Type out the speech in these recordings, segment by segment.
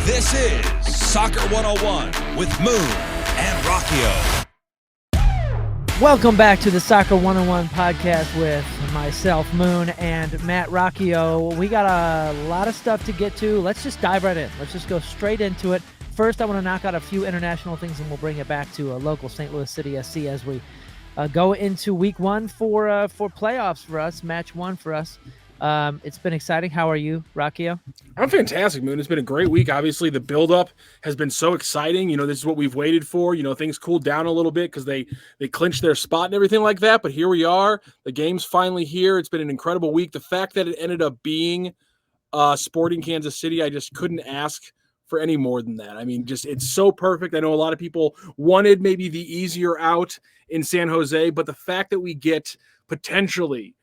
This is Soccer 101 with Moon and Rocchio. Welcome back to the Soccer 101 podcast with myself, Moon, and Matt Rocchio. We got a lot of stuff to get to. Let's just dive right in. Let's just go straight into it. First, I want to knock out a few international things, and we'll bring it back to a local St. Louis City SC as we go into week one for playoffs for us, match one for us. It's been exciting. How are you, Rocchio? I'm fantastic, Moon. It's been a great week. Obviously, the buildup has been so exciting. You know, this is what we've waited for. You know, things cooled down a little bit because they clinched their spot and everything like that. But here we are. The game's finally here. It's been an incredible week. The fact that it ended up being Sporting Kansas City, I just couldn't ask for any more than that. I mean, just it's so perfect. I know a lot of people wanted maybe the easier out in San Jose, but the fact that we get potentially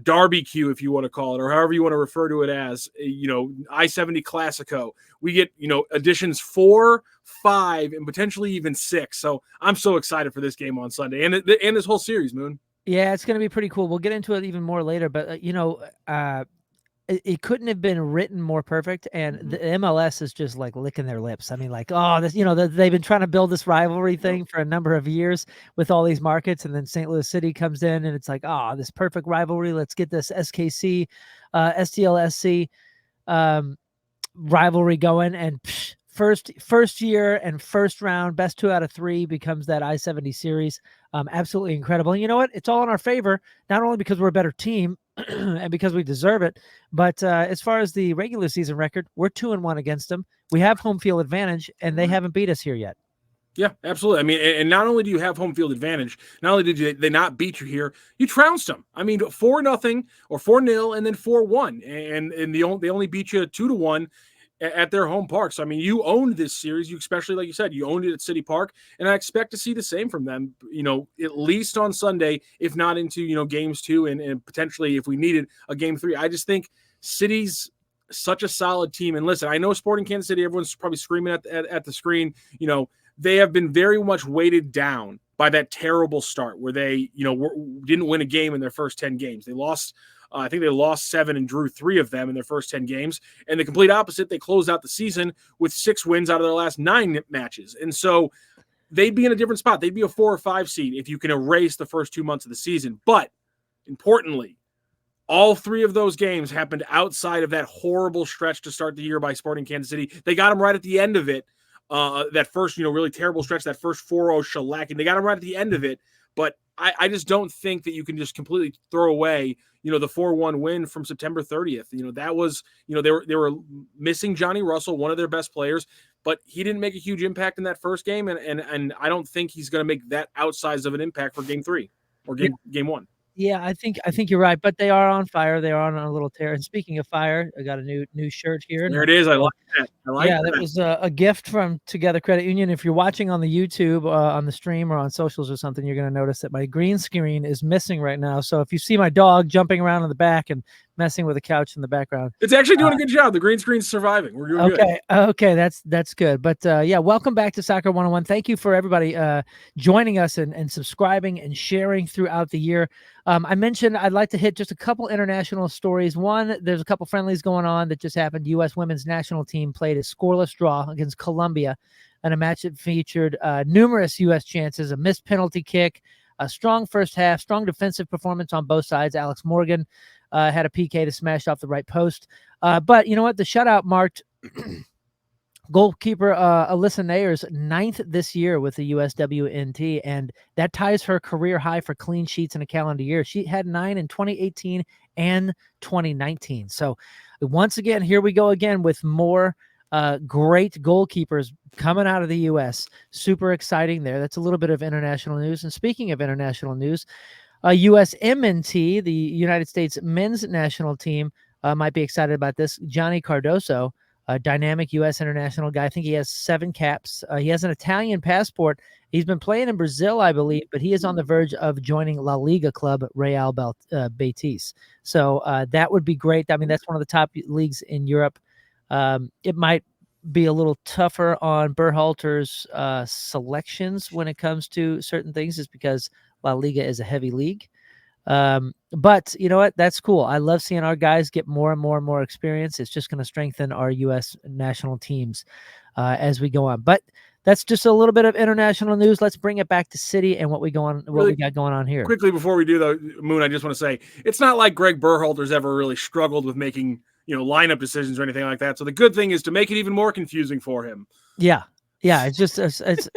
Derby Q, if you want to call it, or however you want to refer to it as, you know, I-70 Classico. We get, you know, editions 4, 5, and potentially even 6. So I'm so excited for this game on Sunday and this whole series, Moon. Yeah, it's going to be pretty cool. We'll get into it even more later, but it couldn't have been written more perfect, and the MLS is just like licking their lips. I mean, like, oh, this, you know, they've been trying to build this rivalry thing for a number of years with all these markets, and then St. Louis City comes in, and it's like, oh, this perfect rivalry. Let's get this SKC, STL SC rivalry going, and first year and first round, best 2 out of 3 becomes that I-70 series. Absolutely incredible. And you know what? It's all in our favor, not only because we're a better team and because we deserve it, but as far as the regular season record, we're 2-1 against them. We have home field advantage, and they haven't beat us here yet. Yeah, absolutely. I mean, and not only do you have home field advantage, not only did they not beat you here, you trounced them. I mean, 4-0 or 4-0 and then 4-1, and they only beat you 2-1 at their home park. So, I mean, you owned this series. You especially, like you said, you owned it at CITYPARK, and I expect to see the same from them, you know, at least on Sunday, if not into, you know, games 2 and potentially if we needed a game 3. I just think City's such a solid team. And listen, I know Sporting Kansas City, everyone's probably screaming at the screen, you know, they have been very much weighted down by that terrible start where they, you know, didn't win a game in their first 10 games. They lost I think they lost 7 and drew 3 of them in their first 10 games. And the complete opposite, they closed out the season with 6 wins out of their last 9 matches. And so they'd be in a different spot. They'd be a 4 or 5 seed if you can erase the first 2 months of the season. But importantly, all 3 of those games happened outside of that horrible stretch to start the year by Sporting Kansas City. They got them right at the end of it. That first, you know, really terrible stretch, that first 4-0 shellacking. They got them right at the end of it. But I just don't think that you can just completely throw away, you know, the 4-1 win from September 30th. You know, that was, you know, they were missing Johnny Russell, one of their best players, but he didn't make a huge impact in that first game. And I don't think he's going to make that outsized of an impact for game 3 or game 1. Yeah, I think you're right, but they are on fire. They are on a little tear. And speaking of fire, I got a new shirt here. There it is. I like that. That was a gift from Together Credit Union. If you're watching on the YouTube, on the stream, or on socials or something, you're going to notice that my green screen is missing right now. So if you see my dog jumping around in the back and messing with the couch in the background, it's actually doing a good job. The green screen's surviving. We're doing good. Okay, that's good. But yeah, welcome back to Soccer 101. Thank you for everybody joining us and subscribing and sharing throughout the year. I mentioned I'd like to hit just a couple international stories. One, there's a couple friendlies going on that just happened. U.S. women's national team played a scoreless draw against Colombia in a match that featured numerous U.S. chances, a missed penalty kick, a strong first half, strong defensive performance on both sides. Alex Morgan had a PK to smash off the right post. But you know what? The shutout marked goalkeeper Alyssa Nayer's 9th this year with the USWNT, and that ties her career high for clean sheets in a calendar year. She had 9 in 2018 and 2019. So once again, here we go again with more great goalkeepers coming out of the U.S. Super exciting there. That's a little bit of international news. And speaking of international news, USMNT, the United States men's national team, might be excited about this. Johnny Cardoso, a dynamic U.S. international guy. I think he has 7 caps. He has an Italian passport. He's been playing in Brazil, I believe, but he is on the verge of joining La Liga club Real Betis. So that would be great. I mean, that's one of the top leagues in Europe. It might be a little tougher on Berhalter's selections when it comes to certain things, just because La Liga is a heavy league. But you know what? That's cool. I love seeing our guys get more and more and more experience. It's just going to strengthen our U.S. national teams as we go on. But that's just a little bit of international news. Let's bring it back to City and what we got going on here. Quickly before we do though, Moon, I just want to say it's not like Greg Berhalter's ever really struggled with making lineup decisions or anything like that. So the good thing is to make it even more confusing for him. Yeah. Yeah, it's just it's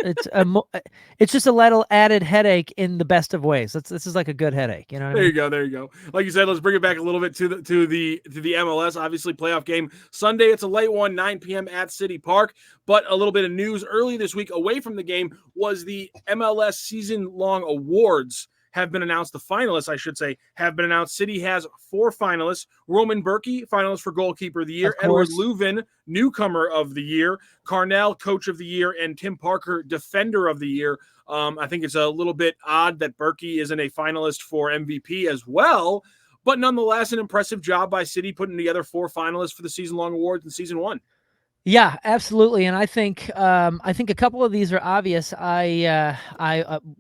just a little added headache in the best of ways. This is like a good headache, you know. There you go, there you go. Like you said, let's bring it back a little bit to the MLS. Obviously, playoff game Sunday. It's a late one, 9 p.m. at City Park. But a little bit of news early this week away from the game was the MLS season-long awards have been announced. The finalists, I should say, have been announced. City has 4 finalists. Roman Bürki, finalist for goalkeeper of the year. Edward Löwen, newcomer of the year. Carnell, coach of the year. And Tim Parker, defender of the year. I think it's a little bit odd that Bürki isn't a finalist for MVP as well. But nonetheless, an impressive job by City putting together 4 finalists for the season-long awards in season 1. Yeah, absolutely, and I think a couple of these are obvious. I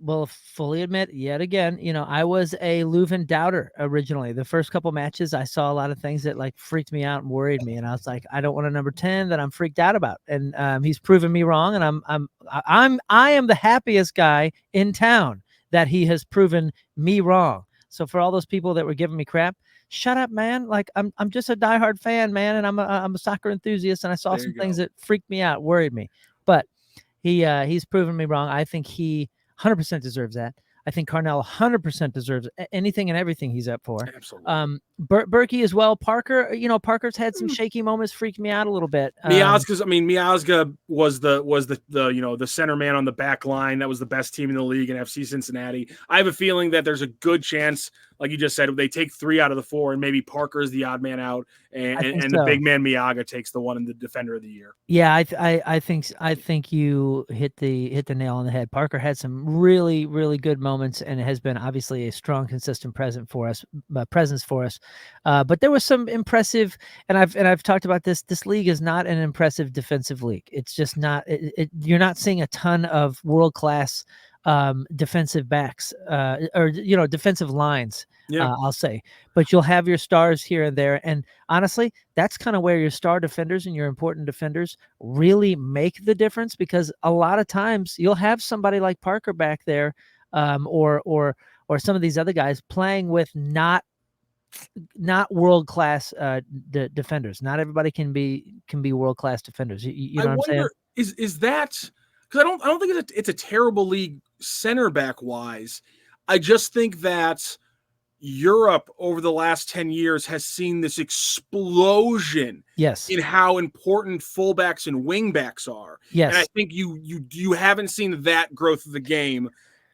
will fully admit yet again, I was a Löwen doubter originally. The first couple matches, I saw a lot of things that freaked me out and worried me, and I was like, I don't want a number 10 that I'm freaked out about. And he's proven me wrong, and I am the happiest guy in town that he has proven me wrong. So for all those people that were giving me crap, shut up, man. I'm just a diehard fan, man, and I'm a soccer enthusiast, and I saw some things that freaked me out, worried me. But he's proven me wrong. I think he 100% deserves that. I think Carnell 100% deserves anything and everything he's up for. Absolutely. Bürki as well. Parker, Parker's had some shaky moments, freaked me out a little bit. Miazga was the center man on the back line. That was the best team in the league in FC Cincinnati. I have a feeling that there's a good chance, like you just said, they take 3 out of the 4, and maybe Parker is the odd man out, and the big man Miazga takes the one in the defender of the year. Yeah, I think you hit the nail on the head. Parker had some really, really good moments, and it has been obviously a strong, consistent presence for us. But there was some impressive, and I've talked about this. This league is not an impressive defensive league. It's just not. You're not seeing a ton of world class defensive backs or defensive lines. Yeah. I'll say, but you'll have your stars here and there. And honestly, that's kind of where your star defenders and your important defenders really make the difference, because a lot of times you'll have somebody like Parker back there, or some of these other guys playing with not world-class defenders. Not everybody can be world-class defenders. You know what I'm saying? Is that because I don't think it's a terrible league center back wise. I just think that Europe over the last 10 years has seen this explosion in how important fullbacks and wingbacks are. Yes. And I think you haven't seen that growth of the game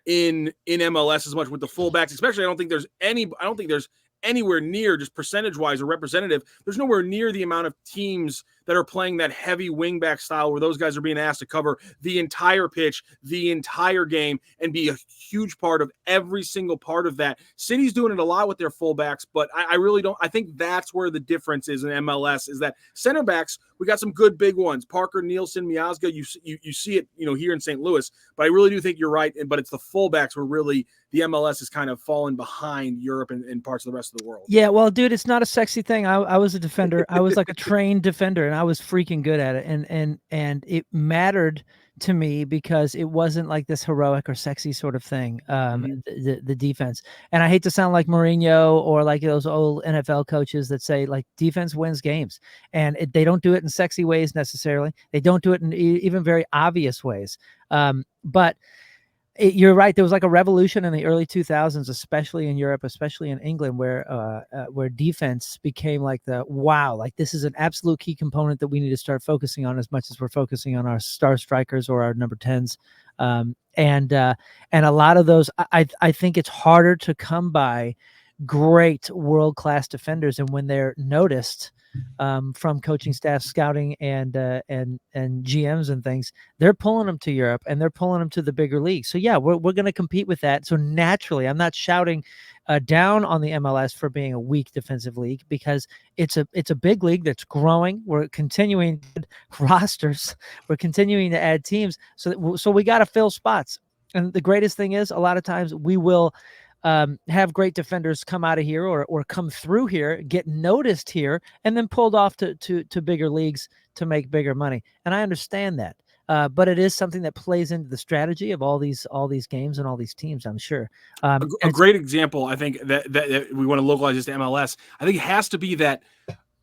in MLS as much with the fullbacks, especially. I don't think there's anywhere near, just percentage-wise or representative, there's nowhere near the amount of teams that are playing that heavy wingback style where those guys are being asked to cover the entire pitch, the entire game, and be a huge part of every single part of that. City's doing it a lot with their fullbacks, but I really don't. I think that's where the difference is in MLS, is that center backs, we got some good big ones. Parker, Nielsen, Miazga, you see it, here in St. Louis, but I really do think you're right. But it's the fullbacks where really the MLS is kind of fallen behind Europe and parts of the rest of the world. Yeah, well, dude, it's not a sexy thing. I was a defender. I was like a trained defender, and I was freaking good at it. And it mattered to me because it wasn't like this heroic or sexy sort of thing, the defense. And I hate to sound like Mourinho or like those old NFL coaches that say like defense wins games, and they don't do it in sexy ways necessarily. They don't do it in even very obvious ways. But you're right. There was like a revolution in the early 2000s, especially in Europe, especially in England, where defense became like like this is an absolute key component that we need to start focusing on as much as we're focusing on our star strikers or our number 10s. And a lot of those, I think it's harder to come by great world-class defenders, and when they're noticed from coaching staff, scouting, and GMs and things, they're pulling them to Europe and they're pulling them to the bigger leagues. So yeah, we're going to compete with that. So naturally, I'm not shouting down on the MLS for being a weak defensive league, because it's a big league that's growing. We're continuing rosters. We're continuing to add teams. So we got to fill spots. And the greatest thing is, a lot of times we will have great defenders come out of here or come through here, get noticed here, and then pulled off to bigger leagues to make bigger money. And I understand that. But it is something that plays into the strategy of all these games and all these teams, I'm sure. A great example, I think, that we want to localize this to MLS, I think it has to be that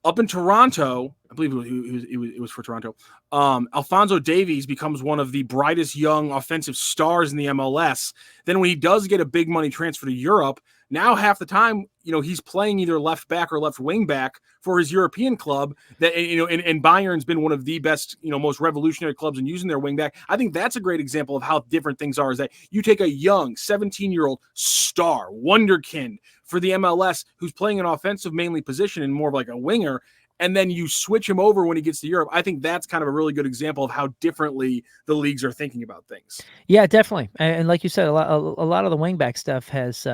up in Toronto, I believe it was for Toronto, Alphonso Davies becomes one of the brightest young offensive stars in the MLS. Then when he does get a big money transfer to Europe, now half the time, he's playing either left back or left wing back for his European club. That and Bayern's been one of the best, most revolutionary clubs in using their wing back. I think that's a great example of how different things are. Is that you take a young 17-year-old star wonderkind for the MLS who's playing an offensive mainly position and more of like a winger, and then you switch him over when he gets to Europe. I think that's kind of a really good example of how differently the leagues are thinking about things. Yeah, definitely. And like you said, a lot of the wingback stuff has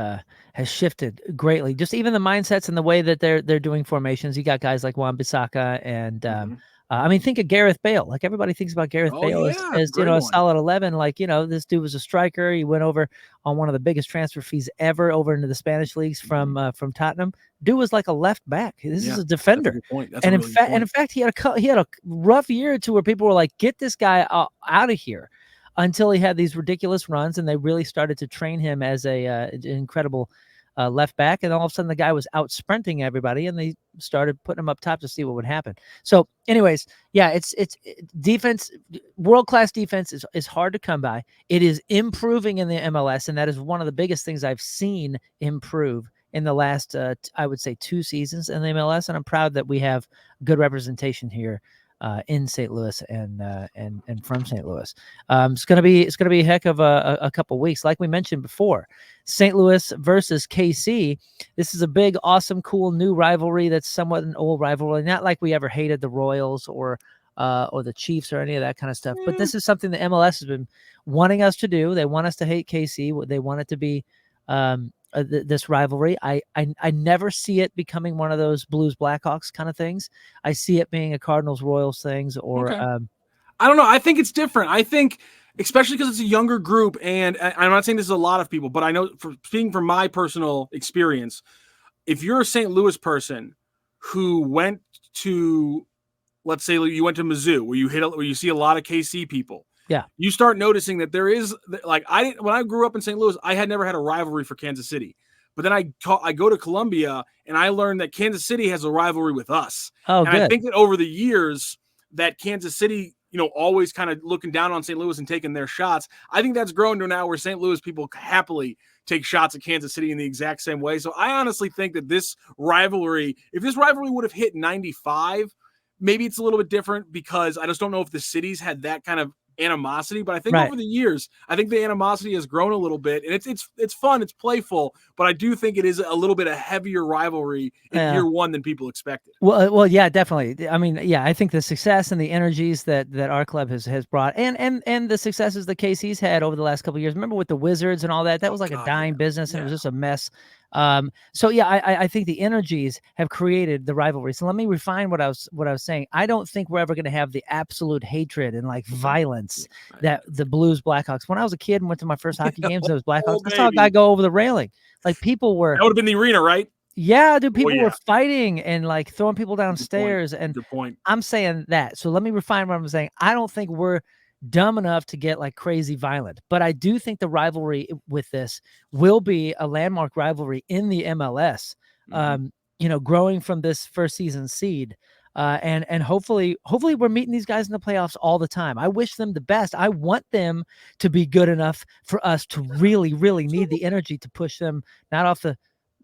shifted greatly. Just even the mindsets and the way that they're doing formations. You got guys like Wan-Bissaka and I mean, think of Gareth Bale. Like everybody thinks about Gareth Bale as a solid 11. Like, this dude was a striker. He went over on one of the biggest transfer fees ever over into the Spanish leagues from Tottenham. Dude was like a left back. This is a defender. That's a good point. And in fact, he had a rough year or two where people were like, get this guy out of here, until he had these ridiculous runs and they really started to train him as an incredible left back, and all of a sudden the guy was out sprinting everybody, and they started putting him up top to see what would happen. So anyways, yeah, it's defense, world-class defense is hard to come by. It is improving in the MLS, and that is one of the biggest things I've seen improve in the last, I would say, 2 seasons in the MLS, and I'm proud that we have good representation here in St. Louis and from St. Louis. It's gonna be a heck of a couple weeks. Like we mentioned before, St. Louis versus KC. This is a big, awesome, cool new rivalry. That's somewhat an old rivalry. Not like we ever hated the Royals or the Chiefs or any of that kind of stuff. But this is something the MLS has been wanting us to do. They want us to hate KC. They want it to be this rivalry. I never see it becoming one of those Blues Blackhawks kind of things. I see it being a Cardinals Royals things, or I don't know. I think it's different. I think, especially because it's a younger group, and I'm not saying this is a lot of people, but I know, speaking from my personal experience, if you're a St. Louis person who went to, let's say you went to Mizzou, where you see a lot of KC people, yeah, you start noticing that there is, like, when I grew up in St. Louis, I had never had a rivalry for Kansas City. But then I go to Columbia and I learned that Kansas City has a rivalry with us. Oh, and good. I think that over the years that Kansas City, always kind of looking down on St. Louis and taking their shots, I think that's grown to now where St. Louis people happily take shots at Kansas City in the exact same way. So I honestly think that this rivalry, if this rivalry would have hit 95, maybe it's a little bit different, because I just don't know if the cities had that kind of animosity. But I think over the years, I think the animosity has grown a little bit, and it's fun, it's playful, but I do think it is a little bit a heavier rivalry in year one than people expected. Well, yeah, definitely. I mean, yeah, I think the success and the energies that our club has brought, and the successes the KC's had over the last couple of years. Remember with the Wizards and all that? That was like a dying business, and it was just a mess. So yeah, I think the energies have created the rivalry. So let me refine what I was saying. I don't think we're ever going to have the absolute hatred and like violence that the Blues Blackhawks. When I was a kid and went to my first hockey games, it was Blackhawks. I saw a guy go over the railing. Like people were. That would have been the arena, right? Yeah, dude. People were fighting and like throwing people downstairs. Good point. I'm saying that. So let me refine what I'm saying. I don't think we're dumb enough to get like crazy violent, but I do think the rivalry with this will be a landmark rivalry in the MLS, growing from this first season seed, and hopefully we're meeting these guys in the playoffs all the time. I wish them the best. I want them to be good enough for us to really need the energy to push them, not off the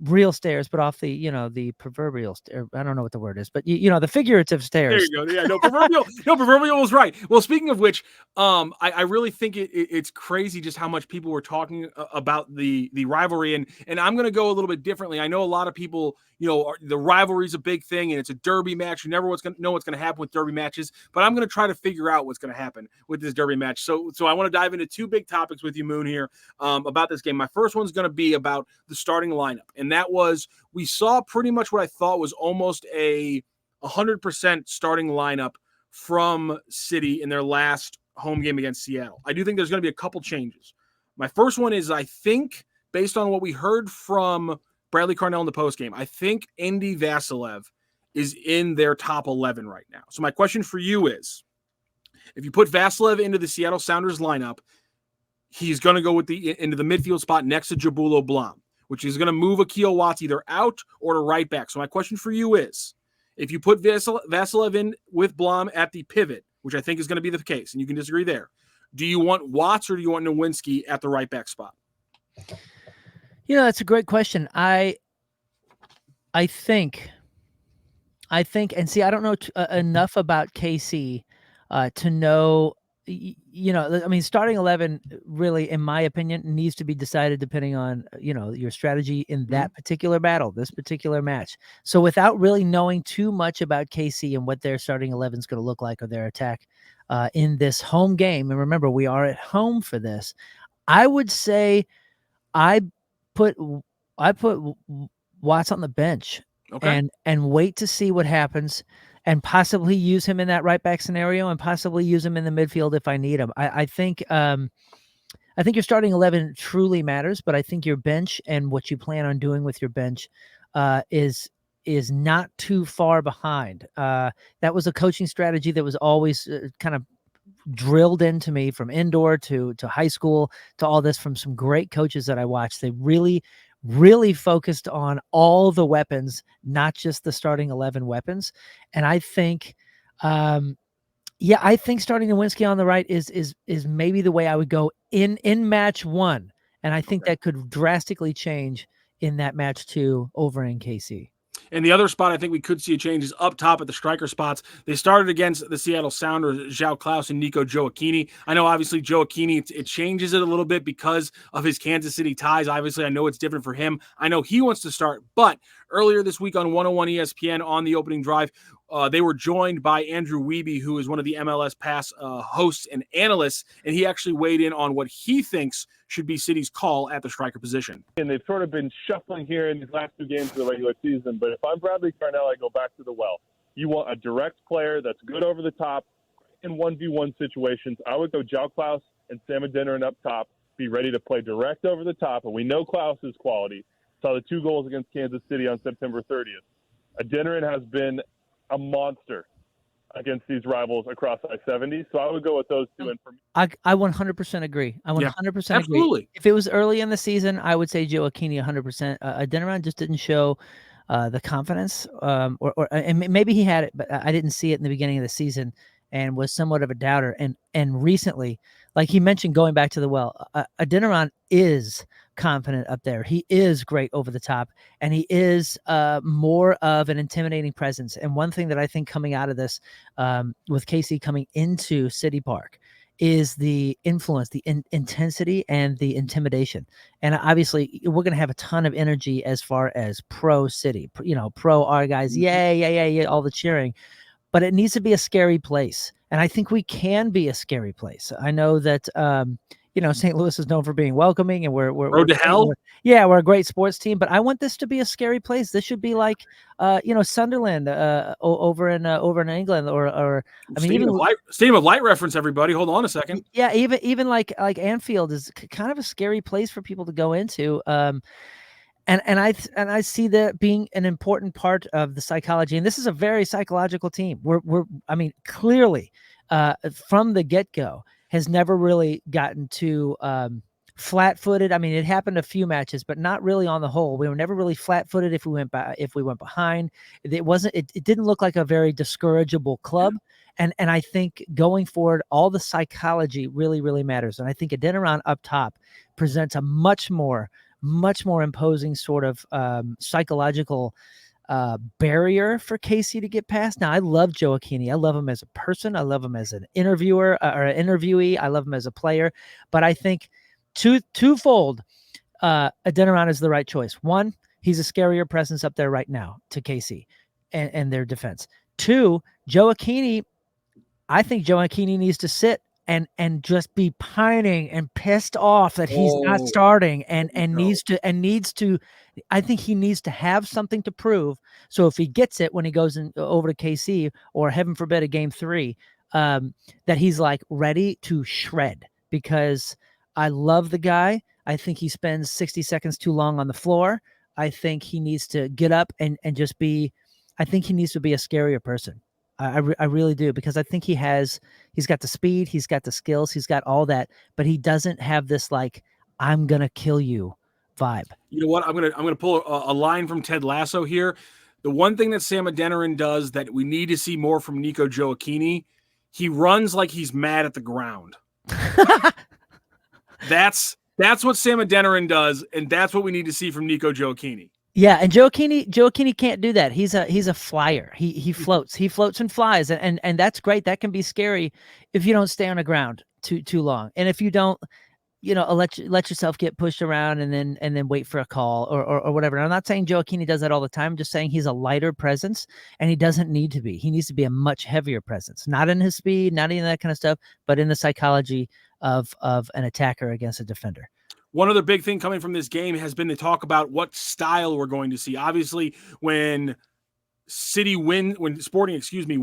real stairs, but off the, the proverbial stair. I don't know what the word is, but the figurative stairs. There you go. Yeah, proverbial was right. Well, speaking of which, I really think it's crazy just how much people were talking about the rivalry, and I'm going to go a little bit differently. I know a lot of people, the rivalry is a big thing, and it's a derby match. You never know what's going to happen with derby matches, but I'm going to try to figure out what's going to happen with this derby match. So I want to dive into 2 big topics with you, Moon, here about this game. My first one's going to be about the starting lineup, and that was, we saw pretty much what I thought was almost a 100% starting lineup from City in their last home game against Seattle. I do think there's going to be a couple changes. My first one is, I think based on what we heard from Bradley Carnell in the postgame, I think Indy Vassilev is in their top 11 right now. So my question for you is, if you put Vassilev into the Seattle Sounders lineup, he's going to go into the midfield spot next to Jabulo Blom, which is going to move Akil Watts either out or to right back. So my question for you is, if you put Vassilev in with Blom at the pivot, which I think is going to be the case, and you can disagree there, do you want Watts or do you want Nowinski at the right back spot? That's a great question. I think, and see, I don't know enough about KC to know, starting 11 really, in my opinion, needs to be decided depending on, your strategy in that particular battle, this particular match. So without really knowing too much about KC and what their starting 11 is going to look like, or their attack in this home game, and remember, we are at home for this, I would say I put Watts on the bench. Okay. And wait to see what happens, and possibly use him in that right back scenario, and possibly use him in the midfield if I need him. I think your starting 11 truly matters, but I think your bench and what you plan on doing with your bench is not too far behind. That was a coaching strategy that was always kind of drilled into me from indoor to high school to all this, from some great coaches that I watched. They really focused on all the weapons, not just the starting 11 weapons. And I think, I think starting Nowinski on the right is maybe the way I would go in match 1. And I think that could drastically change in that match 2 over in KC. And the other spot I think we could see a change is up top at the striker spots. They started against the Seattle Sounders, João Klaus and Nico Gioacchini. I know, obviously, Gioacchini, it changes it a little bit because of his Kansas City ties. Obviously, I know it's different for him. I know he wants to start. But earlier this week on 101 ESPN on the opening drive, they were joined by Andrew Wiebe, who is one of the MLS Pass hosts and analysts, and he actually weighed in on what he thinks should be City's call at the striker position. And they've sort of been shuffling here in these last 2 games of the regular season, but if I'm Bradley Carnell, I go back to the well. You want a direct player that's good over the top in 1v1 situations. I would go João Klaus and Sam Adeniran up top, be ready to play direct over the top, and we know Klaus's quality. Saw the 2 goals against Kansas City on September 30th. Adeniran has been a monster against these rivals across I-70. So I would go with those 2. And for me, I 100% agree. I 100% absolutely agree. If it was early in the season, I would say Gioacchini 100%. Adeniran just didn't show the confidence, and maybe he had it, but I didn't see it in the beginning of the season, and was somewhat of a doubter. And recently, like he mentioned, going back to the well, Adeniran is confident up there. He is great over the top, and he is more of an intimidating presence. And one thing that I think coming out of this with KC coming into CITYPARK is the influence, the intensity, and the intimidation. And obviously, we're going to have a ton of energy as far as pro City, pro our guys, yeah, all the cheering. But it needs to be a scary place. And I think we can be a scary place. I know that, St. Louis is known for being welcoming, and we're road to hell. We're a great sports team, but I want this to be a scary place. This should be like, Sunderland over in England, or I mean, Stadium of Light reference. Everybody, hold on a second. Yeah, even like Anfield is kind of a scary place for people to go into. And I see that being an important part of the psychology. And this is a very psychological team. Clearly, from the get-go, has never really gotten to flat-footed. I mean, it happened a few matches, but not really on the whole. We were never really flat-footed if we went behind. It didn't look like a very discourageable club. And I think going forward, all the psychology really, really matters. And I think Adeniran up top presents a much more imposing sort of psychological barrier for KC to get past. Now, I love Gioacchini. I love him as a person. I love him as an interviewer or an interviewee. I love him as a player. But I think twofold, Adeniran is the right choice. One, he's a scarier presence up there right now to KC and their defense. 2, Gioacchini, I think Gioacchini needs to sit and just be pining and pissed off that he's not starting and needs to. I think he needs to have something to prove. So if he gets it when he goes over to KC, or heaven forbid a game 3, that he's like ready to shred, because I love the guy. I think he spends 60 seconds too long on the floor. I think he needs to get up and just be, I think he needs to be a scarier person. I really do, because I think he's got the speed, he's got the skills, he's got all that, but he doesn't have this like, I'm going to kill you vibe. You know what? I'm gonna pull a line from Ted Lasso here. The one thing that Sam Adeniran does that we need to see more from Nico Gioacchini, he runs like he's mad at the ground. That's what Sam Adeniran does, and that's what we need to see from Nico Gioacchini. Yeah, and Gioacchini can't do that. He's a flyer. He floats. He floats and flies, and that's great. That can be scary if you don't stay on the ground too long, and if you don't, let yourself get pushed around and then wait for a call or whatever. And I'm not saying Gioacchini does that all the time. I'm just saying he's a lighter presence, and he doesn't need to be. He needs to be a much heavier presence, not in his speed, not in that kind of stuff, but in the psychology of an attacker against a defender. One other big thing coming from this game has been to talk about what style we're going to see. Obviously, when Sporting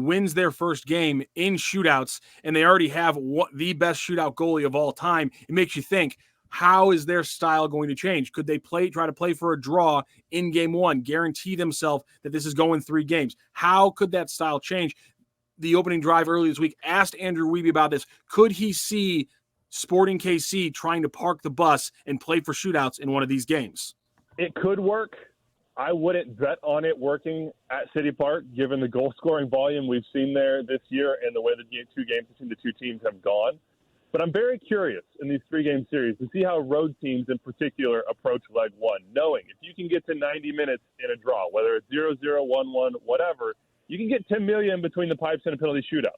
wins their first game in shootouts, and they already have the best shootout goalie of all time, it makes you think, how is their style going to change? Could they try to play for a draw in game one, guarantee themselves that this is going 3 games? How could that style change? The opening drive earlier this week asked Andrew Wiebe about this. Could he see Sporting KC trying to park the bus and play for shootouts in one of these games? It could work. I wouldn't bet on it working at City Park, given the goal-scoring volume we've seen there this year and the way the 2 games between the 2 teams have gone. But I'm very curious in these 3-game series to see how road teams in particular approach leg one, knowing if you can get to 90 minutes in a draw, whether it's 0-0, 1-1, whatever, you can get $10 million between the pipes in a penalty shootout.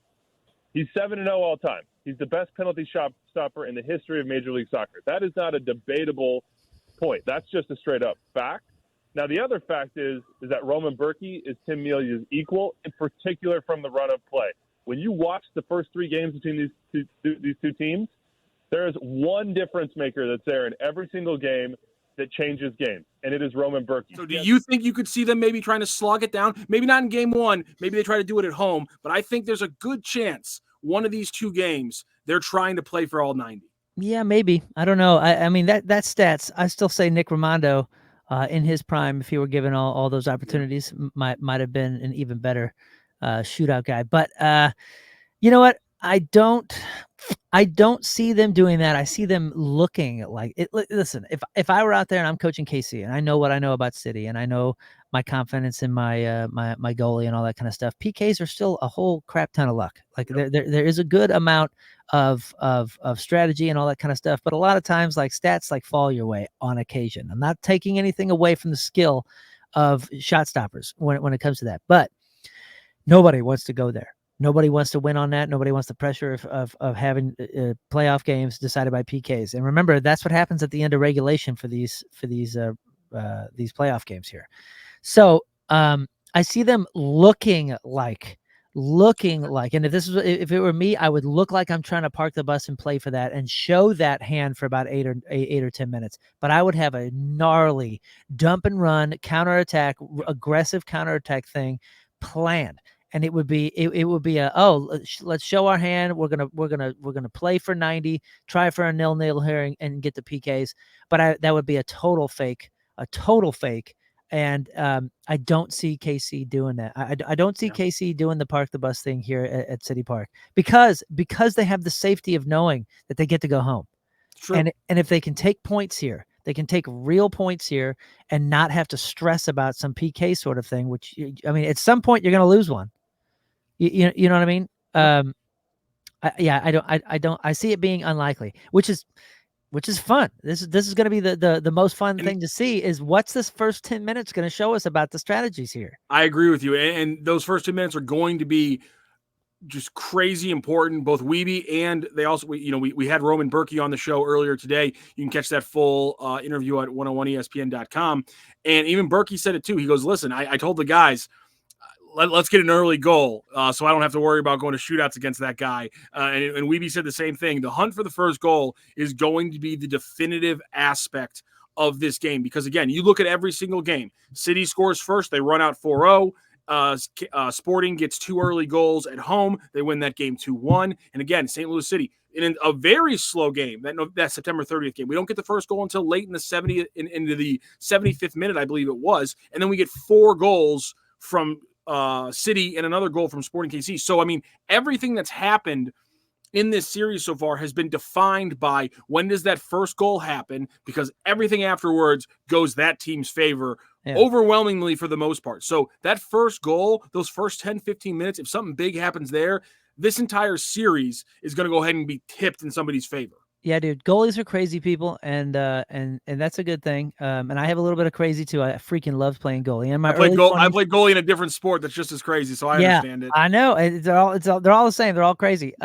He's 7-0 all time. He's the best penalty stopper in the history of Major League Soccer. That is not a debatable point. That's just a straight-up fact. Now, the other fact is that Roman Bürki is Tim Melia's equal, in particular from the run of play. When you watch the first 3 games between these two teams, there is one difference maker that's there in every single game that changes games, and it is Roman Bürki. So do you think you could see them maybe trying to slog it down? Maybe not in game one. Maybe they try to do it at home, but I think there's a good chance one of these 2 games they're trying to play for all 90. Yeah, maybe. I don't know. I mean, that stats, I still say Nick Rimando in his prime, if he were given all those opportunities, might have been an even better shootout guy. But you know what? I don't see them doing that. I see them looking like it. Listen, if I were out there and I'm coaching KC and I know what I know about City and I know my confidence in my my goalie and all that kind of stuff, PKs are still a whole crap ton of luck. Like there is a good amount of strategy and all that kind of stuff, but a lot of times like stats like fall your way on occasion. I'm not taking anything away from the skill of shot stoppers when it comes to that, but nobody wants to go there. Nobody wants to win on that. Nobody wants the pressure of having playoff games decided by PKs. And remember, that's what happens at the end of regulation for these playoff games here. So I see them looking like, and if it were me, I would look like I'm trying to park the bus and play for that and show that hand for about 8 or 10 minutes. But I would have a gnarly dump and run counterattack, aggressive counterattack thing planned. And it would be let's show our hand. We're gonna play for 90, try for a 0-0 here and get the PKs. But that would be a total fake. And I don't see KC doing that. I don't see KC doing the park the bus thing here at City Park because they have the safety of knowing that they get to go home. True. And if they can take points here, they can take real points here and not have to stress about some PK sort of thing. Which I mean, at some point you're going to lose one. You know what I mean? I see it being unlikely, which is fun. This is going to be the most fun thing to see is what's this first 10 minutes going to show us about the strategies here. I agree with you. And those first 10 minutes are going to be just crazy important, both Wiebe and they also, we had Roman Bürki on the show earlier today. You can catch that full interview at 101ESPN.com. And even Bürki said it too. He goes, listen, I told the guys, let's get an early goal so I don't have to worry about going to shootouts against that guy. And Wiebe said the same thing. The hunt for the first goal is going to be the definitive aspect of this game because, again, you look at every single game. City scores first. They run out 4-0. Sporting gets 2 early goals at home. They win that game 2-1. And, again, St. Louis City, in a very slow game, that September 30th game. We don't get the first goal until late in the 70th, into the 75th minute, I believe it was. And then we get 4 goals from City and another goal from Sporting KC. So, I mean, everything that's happened in this series so far has been defined by when does that first goal happen, because everything afterwards goes that team's favor overwhelmingly for the most part. So that first goal, those first 10, 15 minutes, if something big happens there, this entire series is going to go ahead and be tipped in somebody's favor. Yeah, dude, goalies are crazy people, and that's a good thing. And I have a little bit of crazy too. I freaking love playing goalie. In my I played goalie in a different sport that's just as crazy, so I understand it. I know. They're all the same. They're all crazy.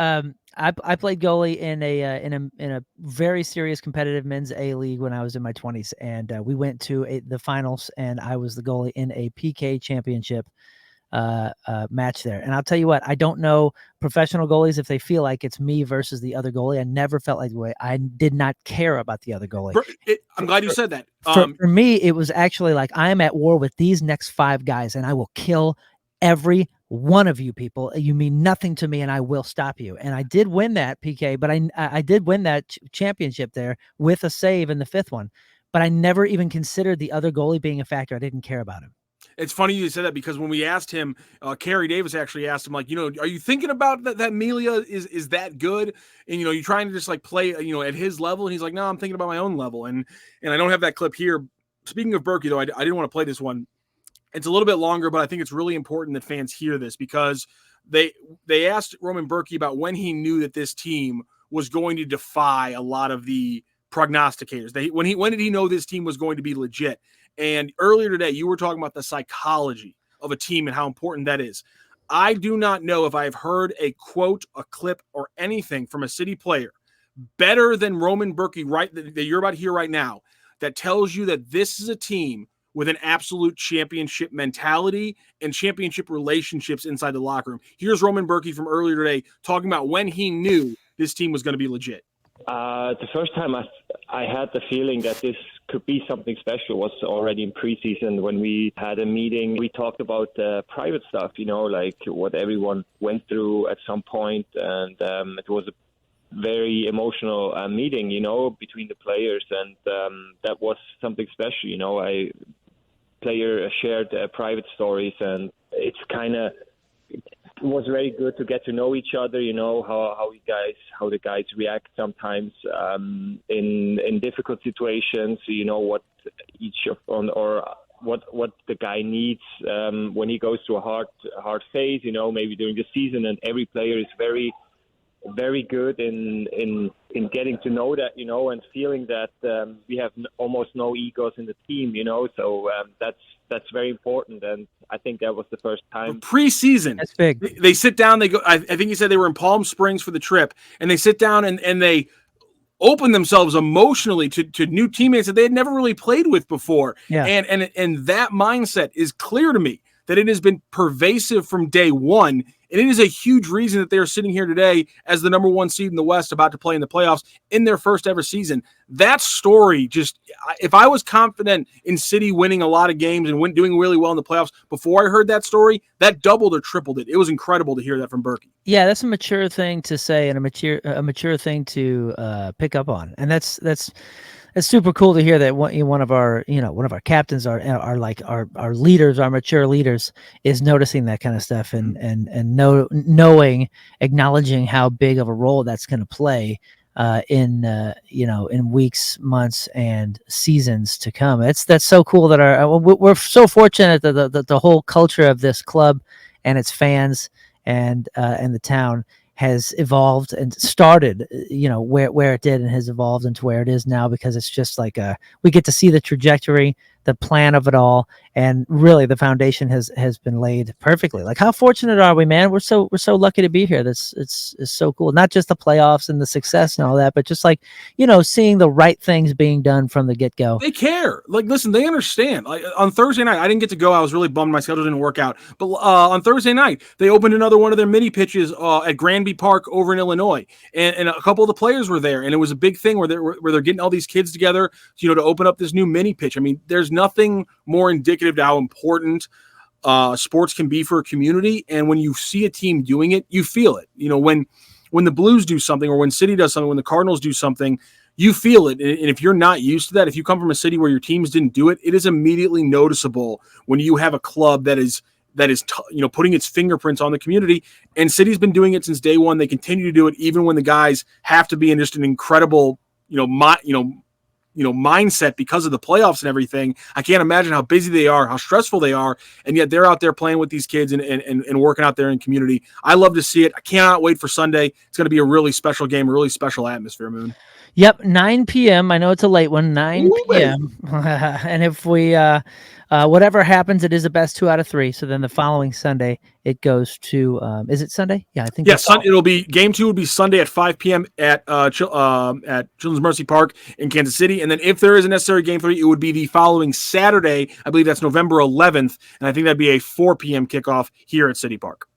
I played goalie in a very serious competitive men's A league when I was in my 20s, and we went to the finals, and I was the goalie in a PK championship match there. And I'll tell you what, I don't know professional goalies if they feel like it's me versus the other goalie. I never felt like the way. I did not care about the other goalie. I'm glad you said that. For me, it was actually like, I am at war with these next 5 guys, and I will kill every one of you people. You mean nothing to me, and I will stop you. And I did win that PK, but I did win that championship there with a save in the 5th one. But I never even considered the other goalie being a factor. I didn't care about him. It's funny you said that, because when we asked him, Kerry Davis actually asked him, like, are you thinking about that Melia is that good? And, you're trying to just like play, at his level. And he's like, no, I'm thinking about my own level. And I don't have that clip here. Speaking of Bürki, though, I didn't want to play this one. It's a little bit longer, but I think it's really important that fans hear this, because they asked Roman Bürki about when he knew that this team was going to defy a lot of the prognosticators. When did he know this team was going to be legit? And earlier today, you were talking about the psychology of a team and how important that is. I do not know if I have heard a quote, a clip, or anything from a City player better than Roman Bürki that you're about to hear right now, that tells you that this is a team with an absolute championship mentality and championship relationships inside the locker room. Here's Roman Bürki from earlier today talking about when he knew this team was going to be legit. The first time I had the feeling that this could be something special was already in preseason, when we had a meeting. We talked about private stuff, like what everyone went through at some point. And it was a very emotional meeting, between the players. And that was something special. Player shared private stories, and it's it was very good to get to know each other, how the guys react sometimes in difficult situations, what each of or what the guy needs when he goes through a hard phase, maybe during the season. And every player is very, very good in getting to know that, and feeling that we have almost no egos in the team, so that's very important. And I think that was the first time. Preseason. That's big. They sit down, they go, I think he said they were in Palm Springs for the trip, and they sit down and they open themselves emotionally to new teammates that they had never really played with before. Yeah. And that mindset is clear to me, that it has been pervasive from day one. And it is a huge reason that they are sitting here today as the number 1 seed in the West, about to play in the playoffs in their first ever season. That story, if I was confident in City winning a lot of games and doing really well in the playoffs before I heard that story, that doubled or tripled it. It was incredible to hear that from Bürki. Yeah, that's a mature thing to say, and a mature thing to pick up on. And that's super cool to hear that one of our captains, our leaders, our mature leaders, is noticing that kind of stuff and knowing, acknowledging how big of a role that's going to play in weeks, months, and seasons to come. That's so cool that we're so fortunate that the whole culture of this club and its fans and the town has evolved and started, where it did, and has evolved into where it is now, because it's just like we get to see the trajectory, the plan of it all, and really the foundation has been laid perfectly. Like, how fortunate are we, man? We're so lucky to be here. It's so cool. Not just the playoffs and the success and all that, but just like, seeing the right things being done from the get-go. They care. Like, listen, they understand. Like, on Thursday night, I didn't get to go. I was really bummed my schedule didn't work out. But on Thursday night, they opened another one of their mini pitches at Granby Park over in Illinois, and a couple of the players were there, and it was a big thing where they're getting all these kids together, to open up this new mini pitch. I mean, there's nothing more indicative to how important sports can be for a community. And when you see a team doing it, you feel it. When when the Blues do something or when City does something, when the Cardinals do something, you feel it. And if you're not used to that, if you come from a city where your teams didn't do it, it is immediately noticeable when you have a club that is putting its fingerprints on the community. And City's been doing it since day one. They continue to do it even when the guys have to be in just an incredible, mindset because of the playoffs and everything. I can't imagine how busy they are, how stressful they are, and yet they're out there playing with these kids and working out there in community. I love to see it. I cannot wait for Sunday. It's going to be a really special game, a really special atmosphere, Moon. Yep, 9 p.m. I know it's a late one, 9 Ooh, p.m. And if we, whatever happens, it is the best 2 out of 3. So then the following Sunday, it goes to, is it Sunday? Yeah, I think. Yeah, it'll be game 2 will be Sunday at 5 p.m. at Children's Mercy Park in Kansas City. And then if there is a necessary game 3, it would be the following Saturday. I believe that's November 11th. And I think that'd be a 4 p.m. kickoff here at City Park.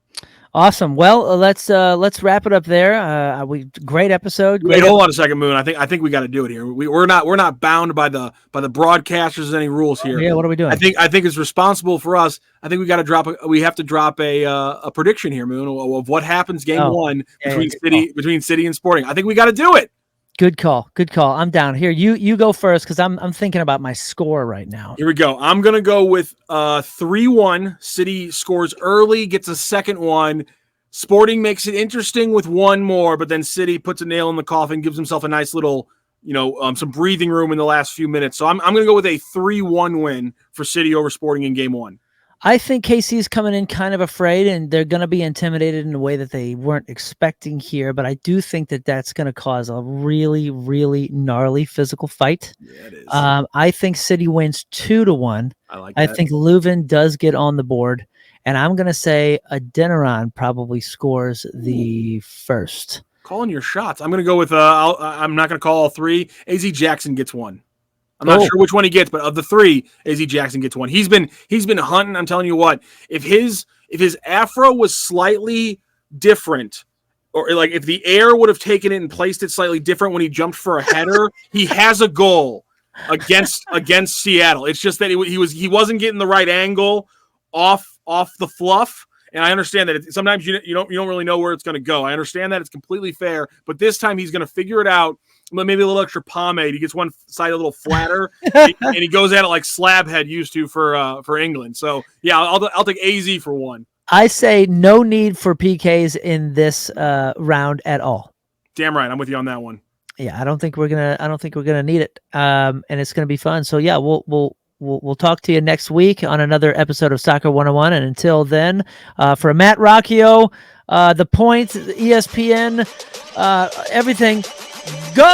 Awesome. Well, let's wrap it up there. Great episode. Wait, hold on a second, Moon. I think we got to do it here. We're not bound by the broadcasters any rules here. Yeah. What are we doing? I think it's responsible for us. I think we have to drop a prediction here, Moon, of what happens game 1 between City and Sporting. I think we got to do it. Good call. I'm down. Here, you go first because I'm thinking about my score right now. Here we go. I'm gonna go with 3-1. City scores early, gets a second one. Sporting makes it interesting with one more, but then City puts a nail in the coffin, gives himself a nice little, some breathing room in the last few minutes. So I'm gonna go with a 3-1 win for City over Sporting in game 1. I think KC's coming in kind of afraid, and they're going to be intimidated in a way that they weren't expecting here. But I do think that that's going to cause a really, really gnarly physical fight. Yeah, it is. I think City wins 2-1. I think Löwen does get on the board, and I'm going to say Adeniran probably scores the first. Calling your shots. I'm going to go with. I'm not going to call all 3. AZ Jackson gets 1. I'm not sure which one he gets, but of the 3, AZ Jackson gets 1. He's been hunting. I'm telling you what, if his afro was slightly different, or like if the air would have taken it and placed it slightly different when he jumped for a header, he has a goal against Seattle. It's just that he wasn't getting the right angle off the fluff. And I understand that sometimes you don't really know where it's going to go. I understand that it's completely fair, but this time he's going to figure it out. Maybe a little extra pomade. He gets one side a little flatter, and he goes at it like Slabhead used to for England. So yeah, I'll take AZ for 1. I say no need for PKs in this round at all. Damn right, I'm with you on that one. Yeah, I don't think we're gonna need it, and it's gonna be fun. So yeah, we'll talk to you next week on another episode of Soccer 101. And until then, for Matt Rocchio, the Point, ESPN, everything. Go!